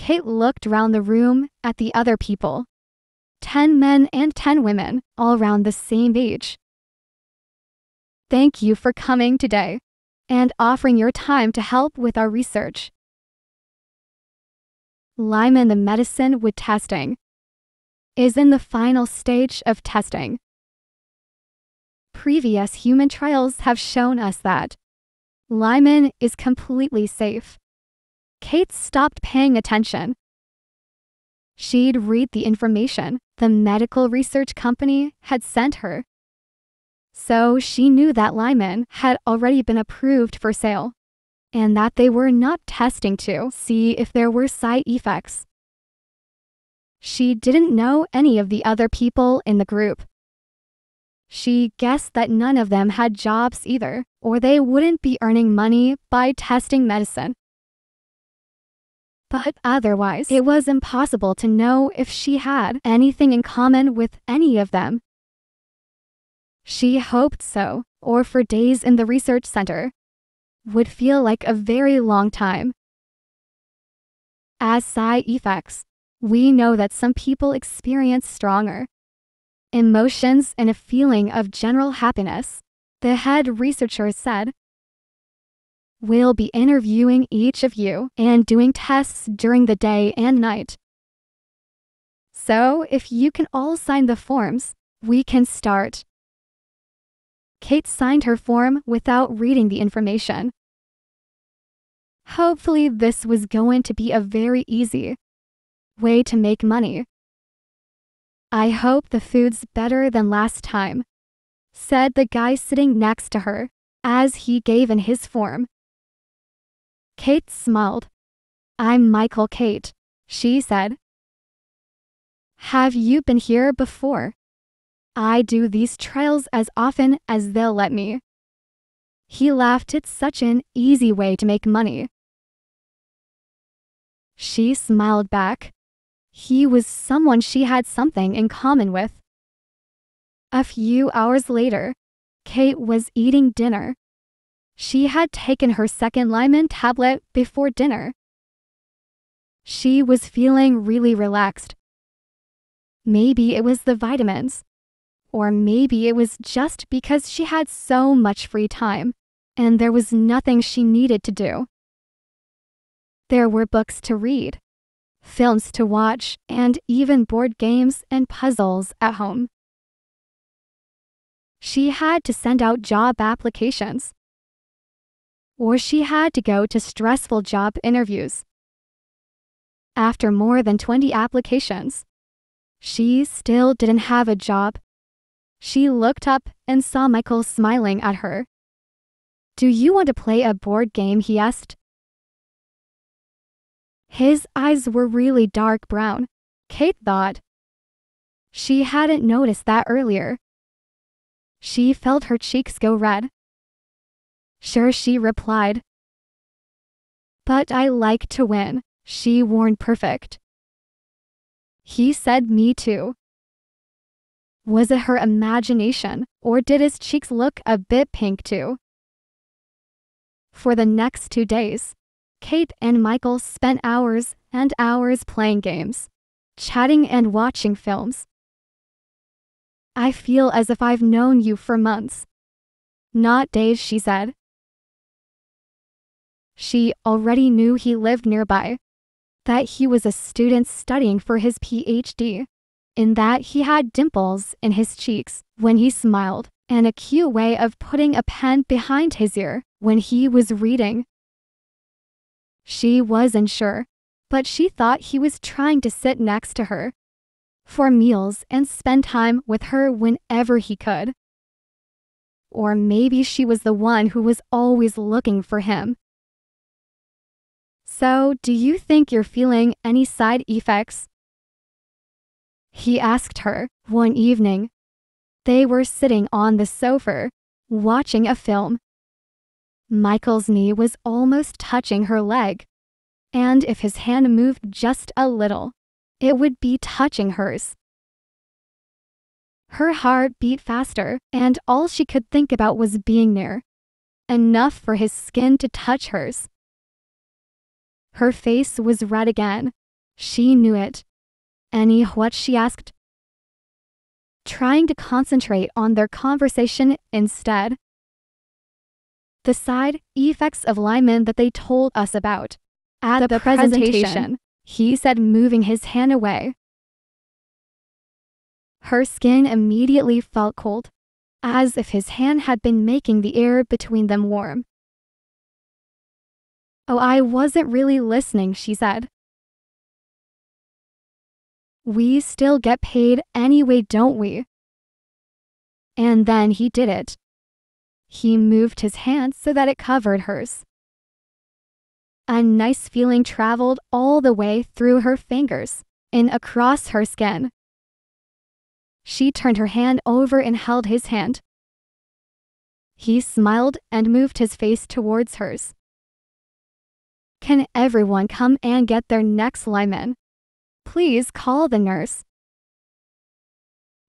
Kate looked around the room at the other people. 10 men and 10 women, all around the same age. Thank you for coming today and offering your time to help with our research. Lyme, the medicine with testing, is in the final stage of testing. Previous human trials have shown us that Lyme is completely safe. Kate stopped paying attention. She'd read the information the medical research company had sent her. So she knew that Lyme had already been approved for sale, and that they were not testing to see if there were side effects. She didn't know any of the other people in the group. She guessed that none of them had jobs either, or they wouldn't be earning money by testing medicine. But otherwise, it was impossible to know if she had anything in common with any of them. She hoped so, or for days in the research center would feel like a very long time. As side effects, we know that some people experience stronger emotions and a feeling of general happiness, the head researcher said. We'll be interviewing each of you and doing tests during the day and night. So if you can all sign the forms, we can start. Kate signed her form without reading the information. Hopefully this was going to be a very easy way to make money. I hope the food's better than last time, said the guy sitting next to her as he gave in his form. Kate smiled. I'm Michael Kate, she said. Have you been here before? I do these trials as often as they'll let me. He laughed. It's such an easy way to make money. She smiled back. He was someone she had something in common with. A few hours later, Kate was eating dinner. She had taken her second Lyme tablet before dinner. She was feeling really relaxed. Maybe it was the vitamins, or maybe it was just because she had so much free time, and there was nothing she needed to do. There were books to read, films to watch, and even board games and puzzles at home. She had to send out job applications, or she had to go to stressful job interviews. After more than 20 applications, she still didn't have a job. She looked up and saw Michael smiling at her. Do you want to play a board game? He asked. His eyes were really dark brown, Kate thought. She hadn't noticed that earlier. She felt her cheeks go red. Sure, she replied. But I like to win, she warned. Perfect. He said, me too. Was it her imagination, or did his cheeks look a bit pink too? For the next 2 days, Kate and Michael spent hours and hours playing games, chatting and watching films. I feel as if I've known you for months, not days, she said. She already knew he lived nearby, that he was a student studying for his PhD, in that he had dimples in his cheeks when he smiled, and a cute way of putting a pen behind his ear when he was reading. She wasn't sure, but she thought he was trying to sit next to her for meals and spend time with her whenever he could. Or maybe she was the one who was always looking for him. So, do you think you're feeling any side effects? He asked her one evening. They were sitting on the sofa, watching a film. Michael's knee was almost touching her leg, and if his hand moved just a little, it would be touching hers. Her heart beat faster, and all she could think about was being near, enough for his skin to touch hers. Her face was red again, She knew it. What she asked, trying to concentrate on their conversation instead. The side effects of Lyman that they told us about at the presentation, he said, moving his hand away. Her skin immediately felt cold, as if his hand had been making the air between them warm. "Oh, I wasn't really listening," she said. "We still get paid anyway, don't we?" And then he did it. He moved his hand so that it covered hers. A nice feeling traveled all the way through her fingers and across her skin. She turned her hand over and held his hand. He smiled and moved his face towards hers. "Can everyone come and get their next Lyman? Please call the nurse."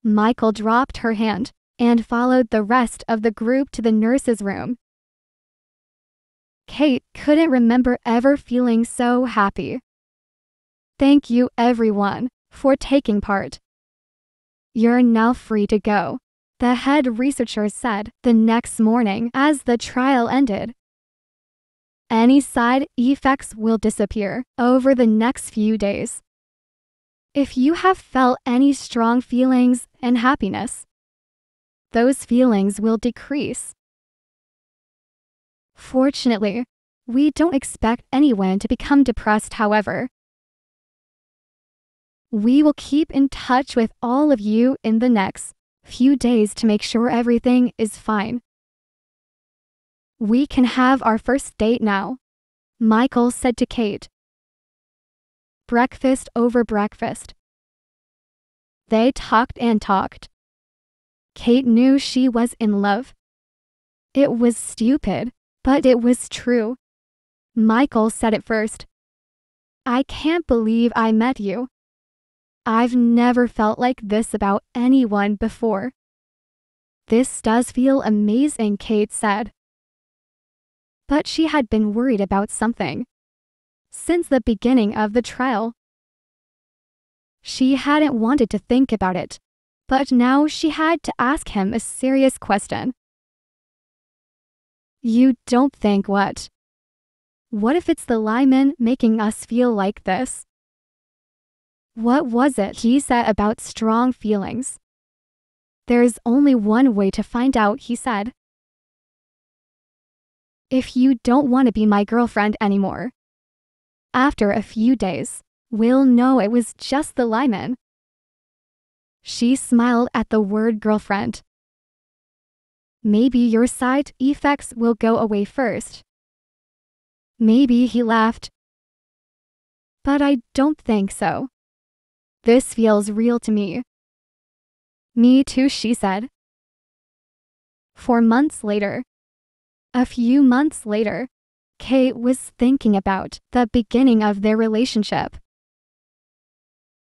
Michael dropped her hand and followed the rest of the group to the nurse's room. Kate couldn't remember ever feeling so happy. "Thank you, everyone, for taking part. You're now free to go," the head researcher said the next morning as the trial ended. "Any side effects will disappear over the next few days. If you have felt any strong feelings and happiness, those feelings will decrease. Fortunately, we don't expect anyone to become depressed, however. We will keep in touch with all of you in the next few days to make sure everything is fine. We can have our first date now," Michael said to Kate. Breakfast over breakfast. They talked and talked. Kate knew she was in love. It was stupid, but it was true. Michael said it first. "I can't believe I met you. I've never felt like this about anyone before." "This does feel amazing," Kate said. But she had been worried about something since the beginning of the trial. She hadn't wanted to think about it, but now she had to ask him a serious question. "You don't think what? What if it's the Lyman making us feel like this?" "What was it he said about strong feelings?" "There's only one way to find out," he said. "If you don't want to be my girlfriend anymore, after a few days, we'll know it was just the Lyman." She smiled at the word girlfriend. "Maybe your side effects will go away first." Maybe, he laughed. "But I don't think so. This feels real to me." "Me too," she said. 4 months later. A few months later, Kate was thinking about the beginning of their relationship.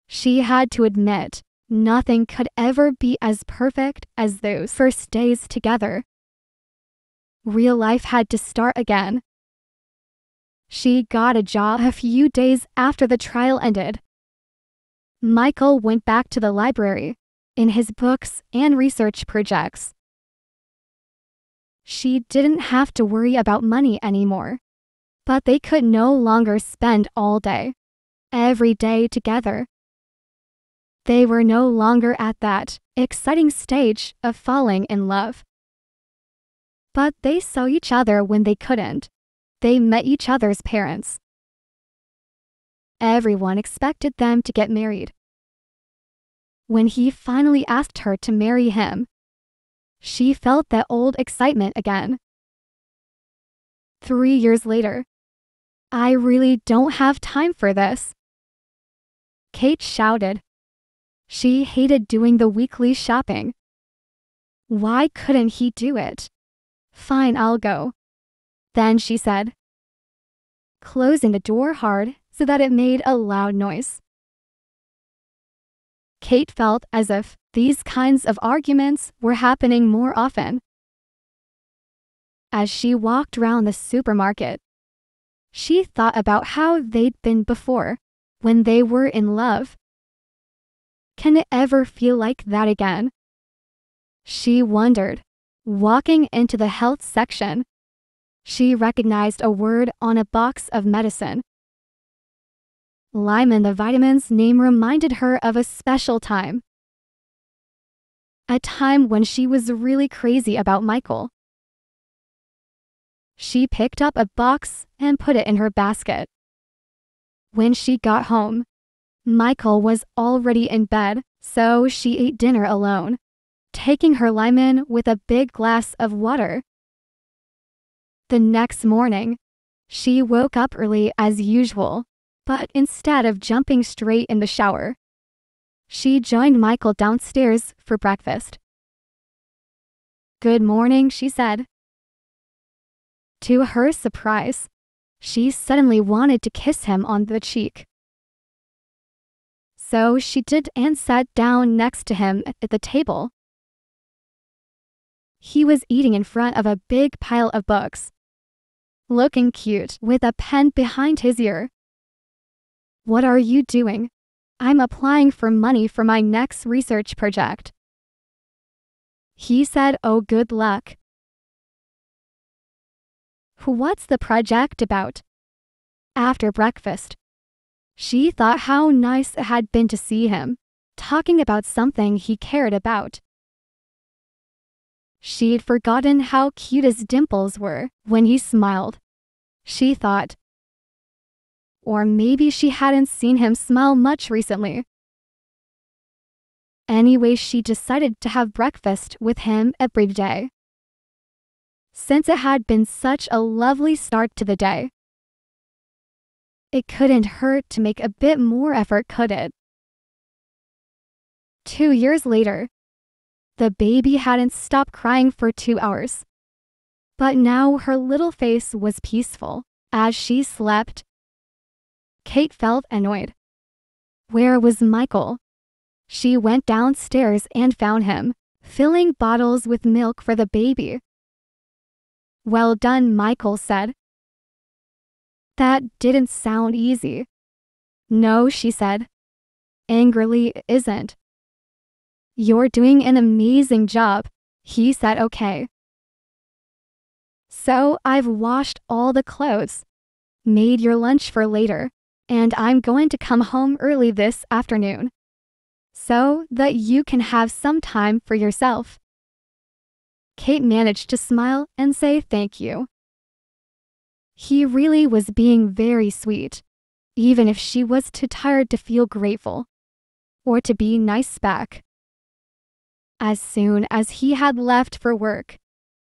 She had to admit, nothing could ever be as perfect as those first days together. Real life had to start again. She got a job a few days after the trial ended. Michael went back to the library, in his books and research projects. She didn't have to worry about money anymore, but they could no longer spend all day, every day together. They were no longer at that exciting stage of falling in love. But they saw each other when they couldn't. They met each other's parents. Everyone expected them to get married. When he finally asked her to marry him, she felt that old excitement again. 3 years later. "I really don't have time for this," Kate shouted. She hated doing the weekly shopping. Why couldn't he do it? "Fine, I'll go," then she said, closing the door hard so that it made a loud noise. Kate felt as if these kinds of arguments were happening more often. As she walked around the supermarket, she thought about how they'd been before, when they were in love. Can it ever feel like that again? She wondered. Walking into the health section, she recognized a word on a box of medicine. Lyman, the vitamin's name, reminded her of a special time. A time when she was really crazy about Michael. She picked up a box and put it in her basket. When she got home, Michael was already in bed, so she ate dinner alone, taking her Lyman with a big glass of water. The next morning, she woke up early as usual, but instead of jumping straight in the shower, she joined Michael downstairs for breakfast. "Good morning," she said. To her surprise, she suddenly wanted to kiss him on the cheek. So she did and sat down next to him at the table. He was eating in front of a big pile of books, looking cute with a pen behind his ear. "What are you doing?" "I'm applying for money for my next research project." He said, "Oh, good luck." "What's the project about?" After breakfast, she thought how nice it had been to see him, talking about something he cared about. She'd forgotten how cute his dimples were when he smiled, she thought. Or maybe she hadn't seen him smile much recently. Anyway, she decided to have breakfast with him every day, since it had been such a lovely start to the day. It couldn't hurt to make a bit more effort, could it? 2 years later, the baby hadn't stopped crying for 2 hours. But now her little face was peaceful as she slept. Kate felt annoyed. Where was Michael? She went downstairs and found him, filling bottles with milk for the baby. "Well done," Michael said. "That didn't sound easy." "No," she said. Angrily, "It isn't." "You're doing an amazing job," he said. "Okay. So I've washed all the clothes, made your lunch for later, and I'm going to come home early this afternoon, so that you can have some time for yourself." Kate managed to smile and say thank you. He really was being very sweet, even if she was too tired to feel grateful or to be nice back. As soon as he had left for work,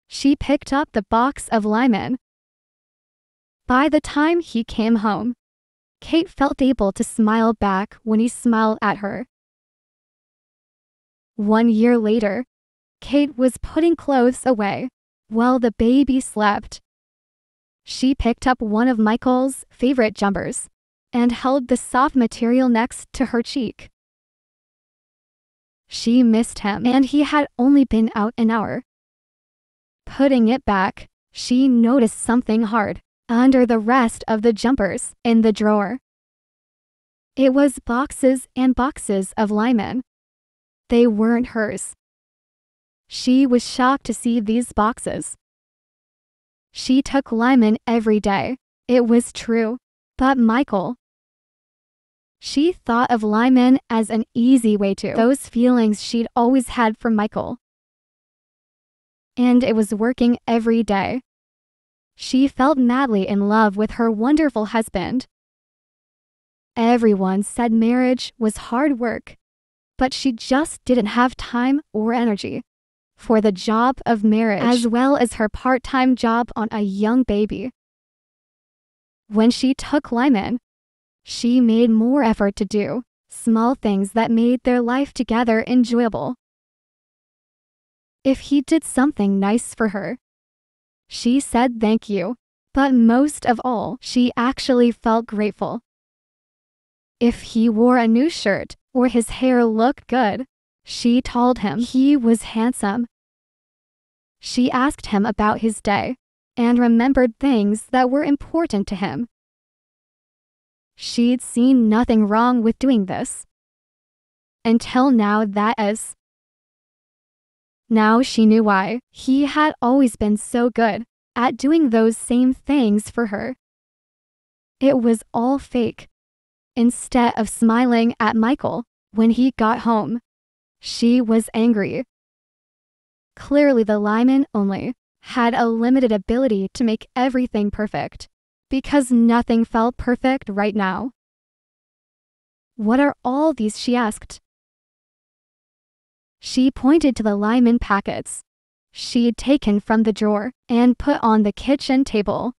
she picked up the box of Lyman. By the time he came home, Kate felt able to smile back when he smiled at her. 1 year later, Kate was putting clothes away while the baby slept. She picked up one of Michael's favorite jumpers and held the soft material next to her cheek. She missed him, and he had only been out an hour. Putting it back, she noticed something hard under the rest of the jumpers in the drawer. It was boxes and boxes of Lyman. They weren't hers. She was shocked to see these boxes. She took Lyman every day, it was true, but Michael. She thought of Lyman as an easy way to those feelings she'd always had for Michael. And it was working every day. She felt madly in love with her wonderful husband. Everyone said marriage was hard work, but she just didn't have time or energy for the job of marriage as well as her part-time job on a young baby. When she took Lyman, she made more effort to do small things that made their life together enjoyable. If he did something nice for her, she said thank you, but most of all, she actually felt grateful. If he wore a new shirt or his hair looked good, she told him he was handsome. She asked him about his day and remembered things that were important to him. She'd seen nothing wrong with doing this. Until now, that is. Now she knew why. He had always been so good at doing those same things for her. It was all fake. Instead of smiling at Michael when he got home, she was angry. Clearly the Lyman only had a limited ability to make everything perfect, because nothing felt perfect right now. What are all these? She asked. She pointed to the Lyman packets she'd taken from the drawer and put on the kitchen table.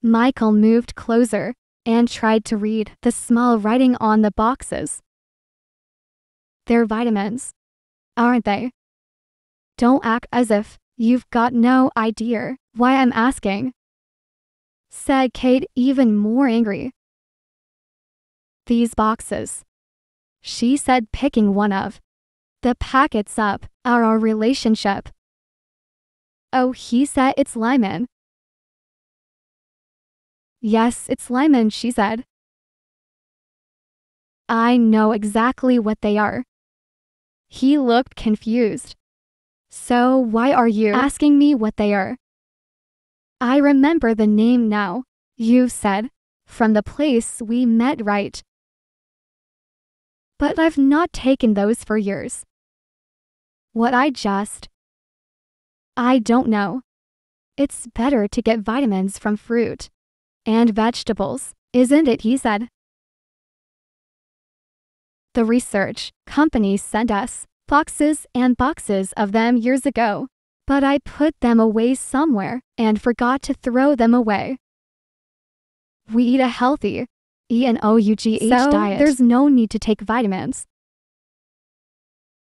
Michael moved closer and tried to read the small writing on the boxes. They're vitamins, aren't they? Don't act as if you've got no idea why I'm asking, said Kate, even more angry. These boxes, she said, picking one of the packets up, are our relationship. Oh, he said, it's Lyman. Yes, it's Lyman, she said. I know exactly what they are. He looked confused. So why are you asking me what they are? I remember the name now. You said, from the place we met, right? But I've not taken those for years. I don't know. It's better to get vitamins from fruit and vegetables, isn't it? He said. The research company sent us boxes and boxes of them years ago, but I put them away somewhere and forgot to throw them away. We eat a healthy, ENOUGH diet. There's no need to take vitamins.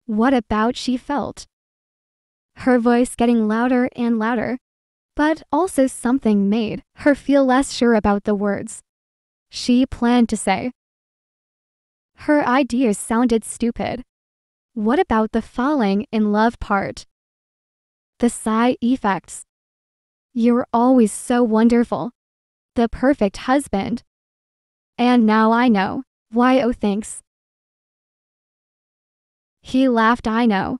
What about? She felt her voice getting louder and louder, but also something made her feel less sure about the words she planned to say. Her ideas sounded stupid. What about the falling in love part? The side effects. You're always so wonderful. The perfect husband. And now I know why. Oh, thanks. He laughed. I know.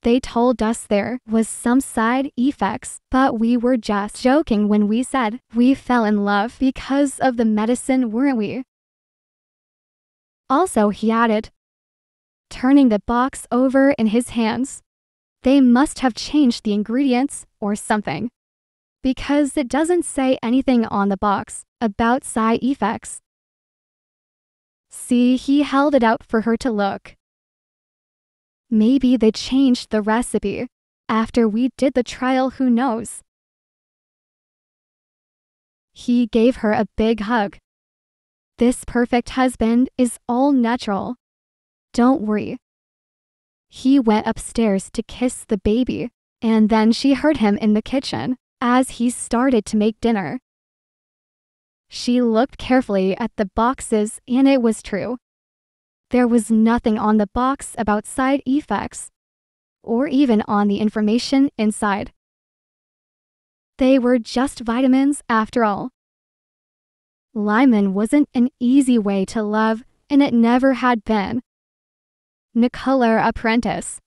They told us there was some side effects, but we were just joking when we said we fell in love because of the medicine, weren't we? Also, he added, turning the box over in his hands, they must have changed the ingredients or something, because it doesn't say anything on the box about side effects. See, he held it out for her to look. Maybe they changed the recipe after we did the trial, who knows? He gave her a big hug. This perfect husband is all natural. Don't worry. He went upstairs to kiss the baby, and then she heard him in the kitchen as he started to make dinner. She looked carefully at the boxes, and it was true. There was nothing on the box about side effects, or even on the information inside. They were just vitamins after all. Lyman wasn't an easy way to love, and it never had been. Nicola Apprentice